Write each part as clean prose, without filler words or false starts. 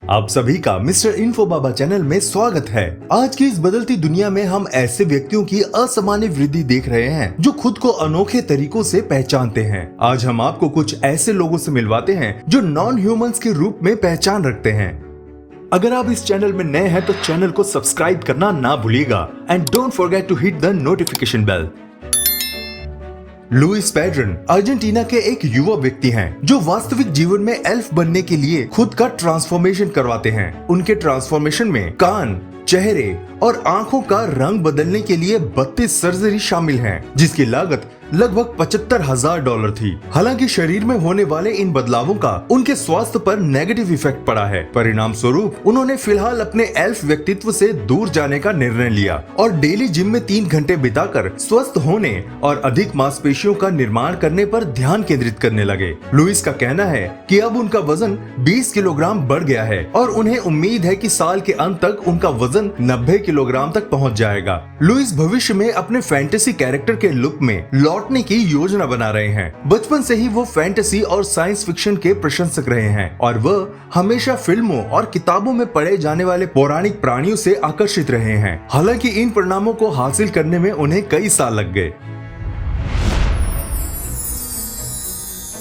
आप सभी का मिस्टर इन्फो बाबा चैनल में स्वागत है। आज की इस बदलती दुनिया में हम ऐसे व्यक्तियों की असामान्य वृद्धि देख रहे हैं जो खुद को अनोखे तरीकों से पहचानते हैं। आज हम आपको कुछ ऐसे लोगों से मिलवाते हैं जो नॉन ह्यूमंस के रूप में पहचान रखते हैं। अगर आप इस चैनल में नए हैं तो चैनल को सब्सक्राइब करना ना भूलिएगा and don't forget to hit the notification bell. Luis Pedron Argentina के एक युवा व्यक्ति हैं जो वास्तविक जीवन में एल्फ बनने के लिए खुद का ट्रांसफॉर्मेशन करवाते हैं। उनके ट्रांसफॉर्मेशन में कान, चेहरे और आंखों का रंग बदलने के लिए 32 सर्जरी शामिल हैं, जिसकी लागत लगभग $75,000 थी। हालांकि शरीर में होने वाले इन बदलावों का उनके स्वास्थ्य पर नेगेटिव इफेक्ट पड़ा है। परिणाम स्वरूप उन्होंने फिलहाल अपने एल्फ व्यक्तित्व से दूर जाने का निर्णय लिया और डेली जिम में 3 घंटे बिताकर स्वस्थ होने और अधिक मांसपेशियों का निर्माण करने पर ध्यान केंद्रित करने लगे। लुइस का कहना है कि अब उनका वजन 20 किलोग्राम बढ़ गया है और उन्हें उम्मीद है कि साल के अंत तक उनका वजन 90 किलोग्राम तक पहुंच जाएगा। लुइस भविष्य में अपने फैंटेसी कैरेक्टर के लुक में लौटने की योजना बना रहे हैं। बचपन से ही वो फैंटेसी और साइंस फिक्शन के प्रशंसक रहे हैं और वह हमेशा फिल्मों और किताबों में पढ़े जाने वाले पौराणिक प्राणियों से आकर्षित रहे हैं। हालांकि इन परिणामों को हासिल करने में उन्हें कई साल लग गए।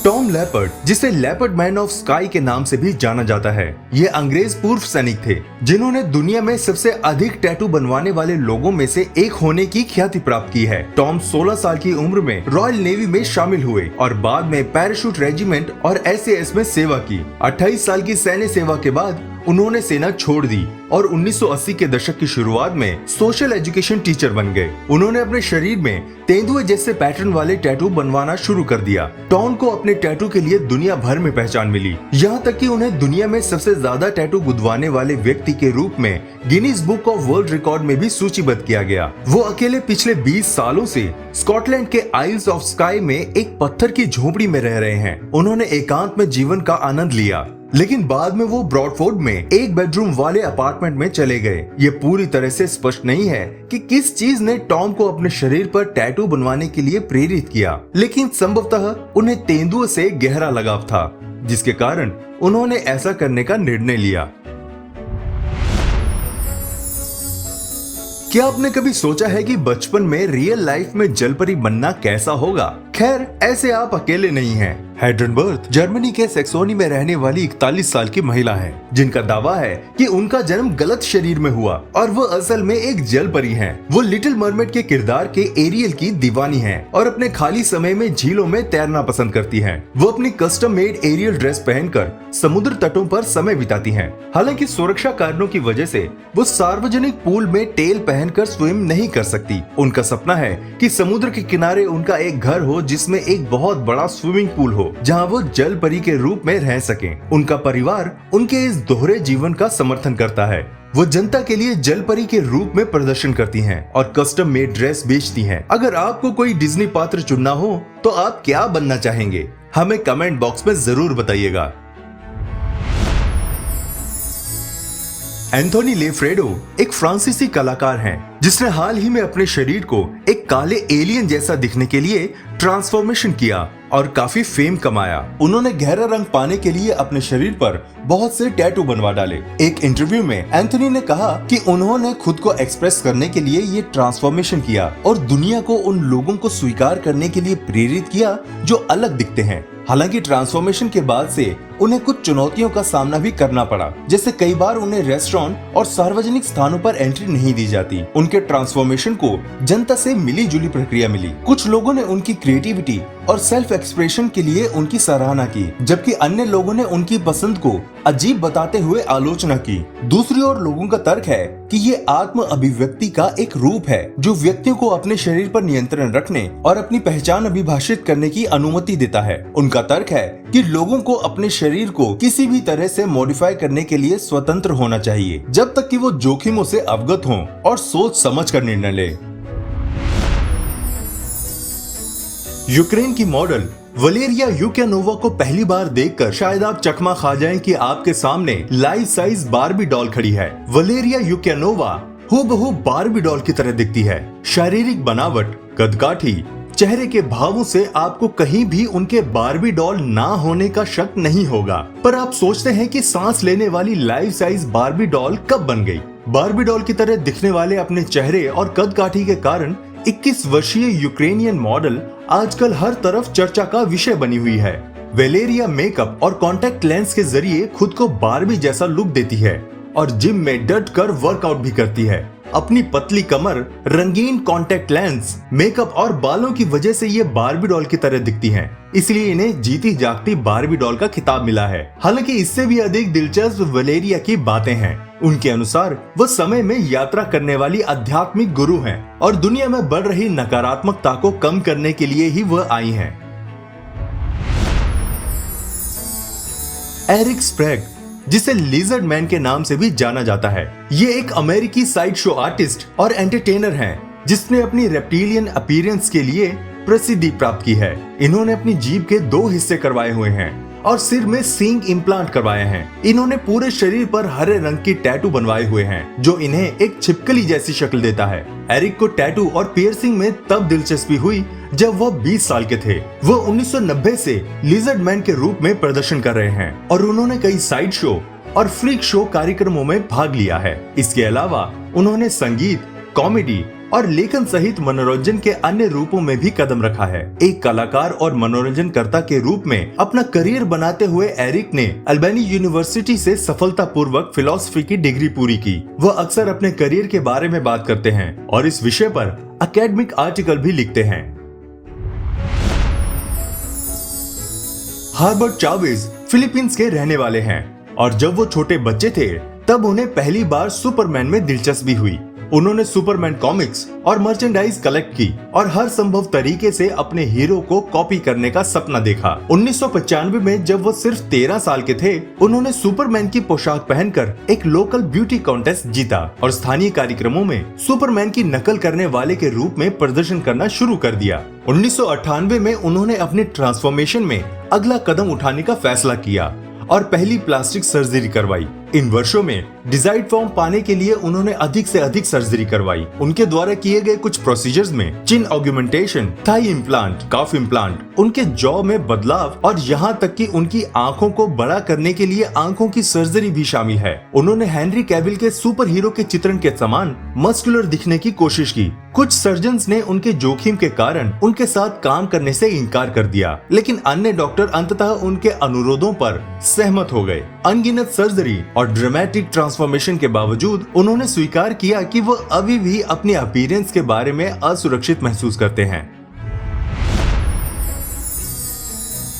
टॉम लेपर्ड, जिसे लेपर्ड मैन ऑफ स्काई के नाम से भी जाना जाता है, ये अंग्रेज पूर्व सैनिक थे जिन्होंने दुनिया में सबसे अधिक टैटू बनवाने वाले लोगों में से एक होने की ख्याति प्राप्त की है। टॉम 16 साल की उम्र में रॉयल नेवी में शामिल हुए और बाद में पैराशूट रेजिमेंट और SAS में सेवा की। 28 साल की सैन्य सेवा के बाद उन्होंने सेना छोड़ दी और 1980 के दशक की शुरुआत में सोशल एजुकेशन टीचर बन गए। उन्होंने अपने शरीर में तेंदुए जैसे पैटर्न वाले टैटू बनवाना शुरू कर दिया। टॉम को अपने टैटू के लिए दुनिया भर में पहचान मिली, यहाँ तक कि उन्हें दुनिया में सबसे ज्यादा टैटू गुदवाने वाले व्यक्ति के रूप में Guinness book of world record में भी सूचीबद्ध किया गया। वो अकेले पिछले 20 सालों से स्कॉटलैंड के आइल्स ऑफ स्काई में एक पत्थर की झोपड़ी में रह रहे हैं। उन्होंने एकांत में जीवन का आनंद लिया, लेकिन बाद में वो ब्रॉडफोर्ड में एक बेडरूम वाले अपार्टमेंट में चले गए। ये पूरी तरह से स्पष्ट नहीं है कि किस चीज ने टॉम को अपने शरीर पर टैटू बनवाने के लिए प्रेरित किया, लेकिन संभवतः उन्हें तेंदुए से गहरा लगाव था, जिसके कारण उन्होंने ऐसा करने का निर्णय लिया। क्या आपने कभी सोचा है कि बचपन में रियल लाइफ में जलपरी बनना कैसा होगा? खैर, ऐसे आप अकेले नहीं हैं। हेड्रन बर्थ जर्मनी के सेक्सोनी में रहने वाली 41 साल की महिला है, जिनका दावा है कि उनका जन्म गलत शरीर में हुआ और वो असल में एक जल परी हैं। वो लिटिल मरमेड के किरदार के एरियल की दीवानी हैं और अपने खाली समय में झीलों में तैरना पसंद करती हैं। वो अपनी कस्टम मेड एरियल ड्रेस पहनकर समुद्र तटों पर समय बिताती हैं। हालांकि सुरक्षा कारणों की वजह से वो सार्वजनिक पूल में टेल पहनकर स्विम नहीं कर सकती। उनका सपना है कि समुद्र के किनारे उनका एक घर हो जिसमें एक बहुत बड़ा स्विमिंग पूल हो, जहां वो जल परी के रूप में रह सकें। उनका परिवार उनके इस दोहरे जीवन का समर्थन करता है। वो जनता के लिए जल परी के रूप में प्रदर्शन करती हैं और कस्टम मेड ड्रेस बेचती हैं। अगर आपको कोई डिज्नी पात्र चुनना हो तो आप क्या बनना चाहेंगे? हमें कमेंट बॉक्स में जरूर बताइएगा। एंथोनी लेफ्रेडो एक फ्रांसीसी कलाकार हैं जिसने हाल ही में अपने शरीर को एक काले एलियन जैसा दिखने के लिए ट्रांसफॉर्मेशन किया और काफी फेम कमाया। उन्होंने गहरा रंग पाने के लिए अपने शरीर पर बहुत से टैटू बनवा डाले। एक इंटरव्यू में एंथोनी ने कहा कि उन्होंने खुद को एक्सप्रेस करने के लिए ये ट्रांसफॉर्मेशन किया और दुनिया को उन लोगों को स्वीकार करने के लिए प्रेरित किया जो अलग दिखते हैं। हालांकि ट्रांसफॉर्मेशन के बाद से उन्हें कुछ चुनौतियों का सामना भी करना पड़ा, जैसे कई बार उन्हें रेस्टोरेंट और सार्वजनिक स्थानों पर एंट्री नहीं दी जाती। उनके ट्रांसफॉर्मेशन को जनता से मिली जुली प्रतिक्रिया मिली। कुछ लोगों ने उनकी क्रिएटिविटी और सेल्फ एक्सप्रेशन के लिए उनकी सराहना की, जबकि अन्य लोगों ने उनकी पसंद को अजीब बताते हुए आलोचना की। दूसरी ओर लोगों का तर्क है कि ये आत्म अभिव्यक्ति का एक रूप है जो व्यक्तियों को अपने शरीर पर नियंत्रण रखने और अपनी पहचान अभिभाषित करने की अनुमति देता है। उनका तर्क है कि लोगों को अपने शरीर को किसी भी तरह से मॉडिफाई करने के लिए स्वतंत्र होना चाहिए, जब तक कि वो जोखिमों से अवगत हों और सोच समझ कर निर्णय लें। यूक्रेन की मॉडल वलेरिया यूक्यानोवा को पहली बार देखकर शायद आप चकमा खा जाएं कि आपके सामने लाइफ साइज बार्बी डॉल खड़ी है। वलेरिया यूक्यानोवा हूबहू बार्बी डॉल की तरह दिखती है। शारीरिक बनावट, कदकाठी, चेहरे के भावों से आपको कहीं भी उनके बारबी डॉल ना होने का शक नहीं होगा। पर आप सोचते हैं कि सांस लेने वाली लाइफ साइज बारबी डॉल कब बन गई? बारबी डॉल की तरह दिखने वाले अपने चेहरे और कद काठी के कारण 21 वर्षीय यूक्रेनियन मॉडल आजकल हर तरफ चर्चा का विषय बनी हुई है। वेलेरिया मेकअप और कॉन्टैक्ट लेंस के जरिए खुद को बारबी जैसा लुक देती है और जिम में डट कर वर्कआउट भी करती है। अपनी पतली कमर, रंगीन कॉन्टैक्ट लेंस, मेकअप और बालों की वजह से ये बारबी डॉल की तरह दिखती हैं। इसलिए इन्हें जीती जागती बारबी डॉल का खिताब मिला है। हालांकि इससे भी अधिक दिलचस्प वेलेरिया की बातें हैं। उनके अनुसार वह समय में यात्रा करने वाली आध्यात्मिक गुरु हैं और दुनिया में बढ़ रही नकारात्मकता को कम करने के लिए ही वह आई हैं। एरिक स्प्रैग, जिसे लिजर्ड मैन के नाम से भी जाना जाता है, ये एक अमेरिकी साइड शो आर्टिस्ट और एंटरटेनर हैं, जिसने अपनी रेप्टिलियन अपीयरेंस के लिए प्रसिद्धि प्राप्त की है। इन्होंने अपनी जीभ के 2 हिस्से करवाए हुए हैं और सिर में सींग इम्प्लांट करवाए हैं। इन्होंने पूरे शरीर पर हरे रंग की टैटू बनवाए हुए हैं, जो इन्हें एक छिपकली जैसी शक्ल देता है। एरिक को टैटू और पियर्सिंग में तब दिलचस्पी हुई जब वह 20 साल के थे। वह 1990 से लिजर्ड मैन के रूप में प्रदर्शन कर रहे हैं और उन्होंने कई साइड शो और फ्रीक शो कार्यक्रमों में भाग लिया है। इसके अलावा उन्होंने संगीत, कॉमेडी और लेखन सहित मनोरंजन के अन्य रूपों में भी कदम रखा है। एक कलाकार और मनोरंजनकर्ता के रूप में अपना करियर बनाते हुए एरिक ने अल्बानी यूनिवर्सिटी से सफलतापूर्वक फिलॉसफी की डिग्री पूरी की। वह अक्सर अपने करियर के बारे में बात करते हैं और इस विषय पर एकेडमिक आर्टिकल भी लिखते हैं। हार्बर्ट चावेज फिलीपींस के रहने वाले हैं और जब वो छोटे बच्चे थे तब उन्हें पहली बार सुपरमैन में दिलचस्पी हुई। उन्होंने सुपरमैन कॉमिक्स और मर्चेंडाइज कलेक्ट की और हर संभव तरीके से अपने हीरो को कॉपी करने का सपना देखा। 1995 में जब वो सिर्फ 13 साल के थे, उन्होंने सुपरमैन की पोशाक पहनकर एक लोकल ब्यूटी कॉन्टेस्ट जीता और स्थानीय कार्यक्रमों में सुपरमैन की नकल करने वाले के रूप में प्रदर्शन करना शुरू कर दिया। 1998 में उन्होंने अपने ट्रांसफॉर्मेशन में अगला कदम उठाने का फैसला किया और पहली प्लास्टिक सर्जरी करवाई। इन वर्षों में डिजायर्ड फॉर्म पाने के लिए उन्होंने अधिक से अधिक सर्जरी करवाई। उनके द्वारा किए गए कुछ प्रोसीजर्स में चिन ऑगमेंटेशन, थाई इम्प्लांट, काफ इम्प्लांट, उनके जॉ में बदलाव और यहाँ तक कि उनकी आंखों को बड़ा करने के लिए आंखों की सर्जरी भी शामिल है। उन्होंने हेनरी कैविल के सुपर हीरो के चित्रण के समान मस्कुलर दिखने की कोशिश की। कुछ सर्जन्स ने उनके जोखिम के कारण उनके साथ काम करने से इनकार कर दिया, लेकिन अन्य डॉक्टर अंततः उनके अनुरोधों पर सहमत हो गए। अनगिनत सर्जरी और ड्रामेटिक ट्रांसफॉर्मेशन के बावजूद उन्होंने स्वीकार किया कि वो अभी भी अपनी अपीयरेंस के बारे में असुरक्षित महसूस करते हैं।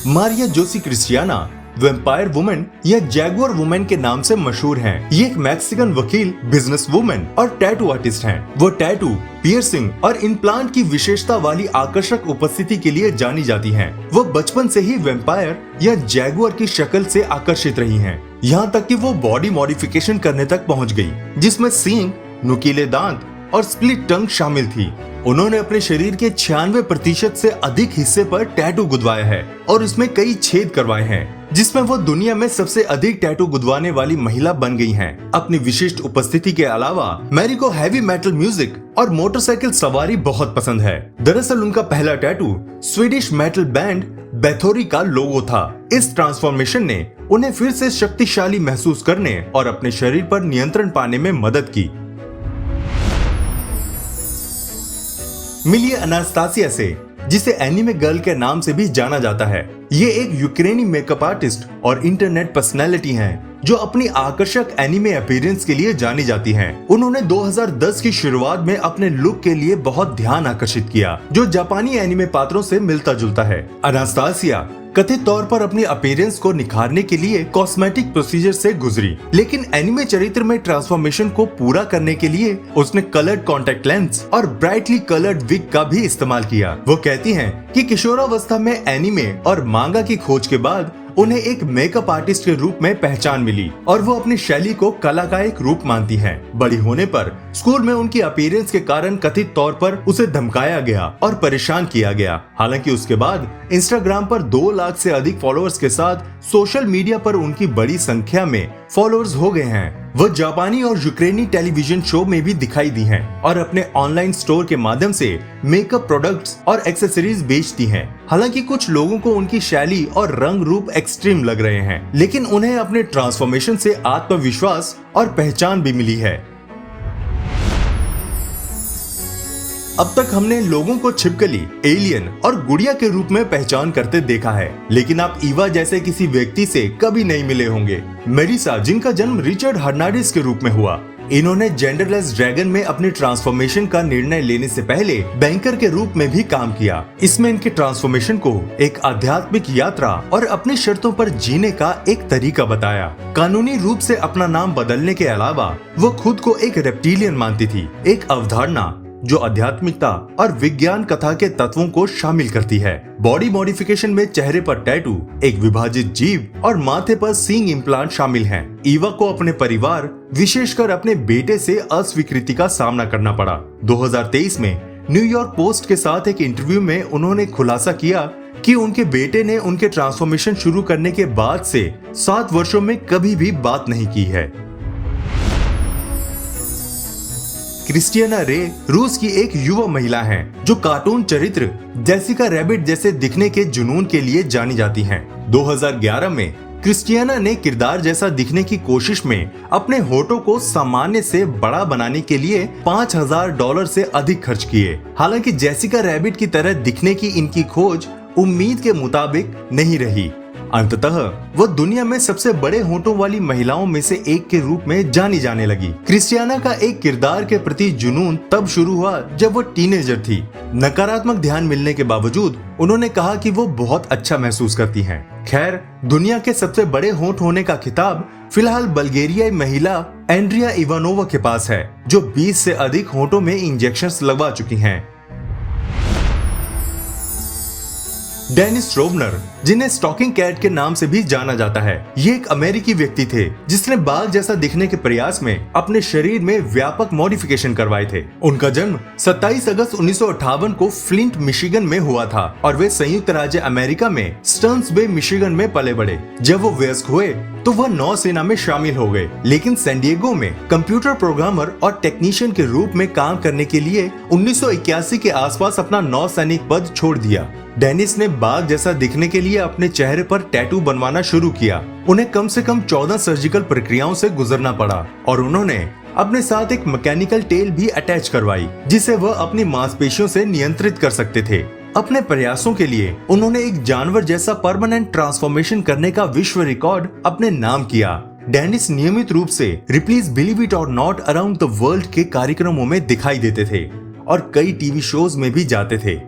मारिया जोसी क्रिस्टियाना वैम्पायर वुमेन या जैगुअर वुमेन के नाम से मशहूर हैं। ये एक मैक्सिकन वकील, बिजनेस वुमेन और टैटू आर्टिस्ट हैं। वो टैटू, पियर्सिंग और इम्प्लांट की विशेषता वाली आकर्षक उपस्थिति के लिए जानी जाती हैं। वो बचपन से ही वैम्पायर या जैगुअर की शक्ल से आकर्षित रही हैं, यहाँ तक कि वो बॉडी मॉडिफिकेशन करने तक पहुँच गई, जिसमें सींग, नुकीले दांत और स्प्लिट टंग शामिल थी। उन्होंने अपने शरीर के 96% से अधिक हिस्से पर टैटू गुदवाया है और इसमें कई छेद करवाए हैं, जिसमें वो दुनिया में सबसे अधिक टैटू गुदवाने वाली महिला बन गई हैं। अपनी विशिष्ट उपस्थिति के अलावा मैरी को हैवी मेटल म्यूजिक और मोटरसाइकिल सवारी बहुत पसंद है। दरअसल उनका पहला टैटू स्वीडिश मेटल बैंड बैथोरी का लोगो था। इस ट्रांसफॉर्मेशन ने उन्हें फिर से शक्तिशाली महसूस करने और अपने शरीर पर नियंत्रण पाने में मदद की। मिलिए अनास्तासिया से, जिसे एनिमे गर्ल के नाम से भी जाना जाता है। ये एक यूक्रेनी मेकअप आर्टिस्ट और इंटरनेट पर्सनैलिटी हैं, जो अपनी आकर्षक एनिमे अपीयरेंस के लिए जानी जाती हैं। उन्होंने 2010 की शुरुआत में अपने लुक के लिए बहुत ध्यान आकर्षित किया, जो जापानी एनिमे पात्रों से मिलता जुलता है। अनास्तासिया कथित तौर पर अपनी अपीयरेंस को निखारने के लिए कॉस्मेटिक प्रोसीजर से गुजरी, लेकिन एनिमे चरित्र में ट्रांसफॉर्मेशन को पूरा करने के लिए उसने कलर्ड कॉन्टैक्ट लेंस और ब्राइटली कलर्ड विग का भी इस्तेमाल किया। वो कहती हैं कि किशोरावस्था में एनिमे और मांगा की खोज के बाद उन्हें एक मेकअप आर्टिस्ट के रूप में पहचान मिली और वो अपनी शैली को कला का एक रूप मानती हैं। बड़ी होने पर स्कूल में उनकी अपीयरेंस के कारण कथित तौर पर उसे धमकाया गया और परेशान किया गया। हालांकि उसके बाद इंस्टाग्राम पर 2 लाख से अधिक फॉलोअर्स के साथ सोशल मीडिया पर उनकी बड़ी संख्या में फॉलोअर्स हो गए हैं। वह जापानी और यूक्रेनी टेलीविजन शो में भी दिखाई दी हैं और अपने ऑनलाइन स्टोर के माध्यम से मेकअप प्रोडक्ट्स और एक्सेसरीज बेचती हैं। हालांकि कुछ लोगों को उनकी शैली और रंग रूप एक्सट्रीम लग रहे हैं, लेकिन उन्हें अपने ट्रांसफॉर्मेशन से आत्मविश्वास और पहचान भी मिली है। अब तक हमने लोगों को छिपकली, एलियन और गुड़िया के रूप में पहचान करते देखा है, लेकिन आप ईवा जैसे किसी व्यक्ति से कभी नहीं मिले होंगे। मेरिसा, जिनका जन्म रिचर्ड हर्नांडिस के रूप में हुआ, इन्होंने जेंडरलेस ड्रैगन में अपने ट्रांसफॉर्मेशन का निर्णय लेने से पहले बैंकर के रूप में भी काम किया। इसमें इनके ट्रांसफॉर्मेशन को एक आध्यात्मिक यात्रा और अपनी शर्तों पर जीने का एक तरीका बताया। कानूनी रूप से अपना नाम बदलने के अलावा वो खुद को एक रेप्टिलियन मानती थी, एक अवधारणा जो आध्यात्मिकता और विज्ञान कथा के तत्वों को शामिल करती है। बॉडी मॉडिफिकेशन में चेहरे पर टैटू, एक विभाजित जीभ और माथे पर सींग इम्प्लांट शामिल हैं। ईवा को अपने परिवार, विशेषकर अपने बेटे से अस्वीकृति का सामना करना पड़ा। 2023 में न्यूयॉर्क पोस्ट के साथ एक इंटरव्यू में उन्होंने खुलासा किया कि उनके बेटे ने उनके ट्रांसफॉर्मेशन शुरू करने के बाद से 7 वर्षों में कभी भी बात नहीं की है। क्रिस्टियाना रे रूस की एक युवा महिला हैं, जो कार्टून चरित्र जेसिका रैबिट जैसे दिखने के जुनून के लिए जानी जाती हैं। 2011 में क्रिस्टियाना ने किरदार जैसा दिखने की कोशिश में अपने होठों को सामान्य से बड़ा बनाने के लिए $5000 से अधिक खर्च किए। हालांकि जेसिका रैबिट की तरह दिखने की इनकी खोज उम्मीद के मुताबिक नहीं रही। अंततः वह दुनिया में सबसे बड़े होठों वाली महिलाओं में से एक के रूप में जानी जाने लगी। क्रिस्टियाना का एक किरदार के प्रति जुनून तब शुरू हुआ जब वो टीनेजर थी। नकारात्मक ध्यान मिलने के बावजूद उन्होंने कहा कि वो बहुत अच्छा महसूस करती हैं। खैर, दुनिया के सबसे बड़े होठ होने का खिताब फिलहाल बल्गेरियाई महिला एंड्रिया इवानोवा के पास है, जो 20 से अधिक होठों में इंजेक्शंस लगवा चुकी हैं। डेनिस रोवनर, जिन्हें स्टॉकिंग कैट के नाम से भी जाना जाता है, ये एक अमेरिकी व्यक्ति थे जिसने बाघ जैसा दिखने के प्रयास में अपने शरीर में व्यापक मॉडिफिकेशन करवाए थे। उनका जन्म 27 अगस्त 1958 को फ्लिंट, मिशिगन में हुआ था और वे संयुक्त राज्य अमेरिका में स्टर्न्स बे, मिशिगन में पले बड़े। जब वो वयस्क हुए तो वह नौसेना में शामिल हो गए, लेकिन सैन डिएगो में कंप्यूटर प्रोग्रामर और टेक्नीशियन के रूप में काम करने के लिए 1981 के आसपास अपना नौसैनिक पद छोड़ दिया। डेनिस ने बाघ जैसा दिखने के लिए अपने चेहरे पर टैटू बनवाना शुरू किया। उन्हें कम से कम 14 सर्जिकल प्रक्रियाओं से गुजरना पड़ा और उन्होंने अपने साथ एक मैकेनिकल टेल भी अटैच करवाई, जिसे वह अपनी मांसपेशियों से नियंत्रित कर सकते थे। अपने प्रयासों के लिए उन्होंने एक जानवर जैसा परमानेंट ट्रांसफॉर्मेशन करने का विश्व रिकॉर्ड अपने नाम किया। डेनिस नियमित रूप से रिप्लीज बिलीव इट और नॉट अराउंड द वर्ल्ड के कार्यक्रमों में दिखाई देते थे और कई टीवी शोज में भी जाते थे।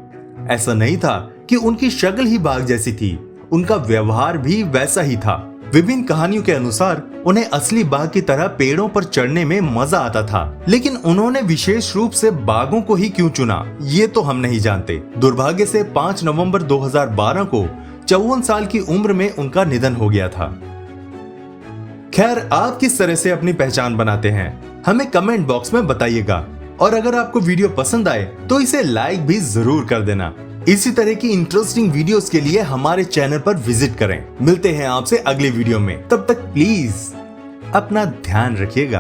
ऐसा नहीं था कि उनकी शक्ल ही बाघ जैसी थी, उनका व्यवहार भी वैसा ही था। विभिन्न कहानियों के अनुसार उन्हें असली बाघ की तरह पेड़ों पर चढ़ने में मजा आता था, लेकिन उन्होंने विशेष रूप से बाघों को ही क्यों चुना, ये तो हम नहीं जानते। दुर्भाग्य से 5 नवंबर 2012 को 54 साल की उम्र में उनका निधन हो गया था। खैर, आप किस तरह से अपनी पहचान बनाते हैं, हमें कमेंट बॉक्स में बताइएगा और अगर आपको वीडियो पसंद आए तो इसे लाइक भी जरूर कर देना। इसी तरह की इंटरेस्टिंग वीडियोस के लिए हमारे चैनल पर विजिट करें। मिलते हैं आपसे अगले वीडियो में, तब तक प्लीज अपना ध्यान रखिएगा।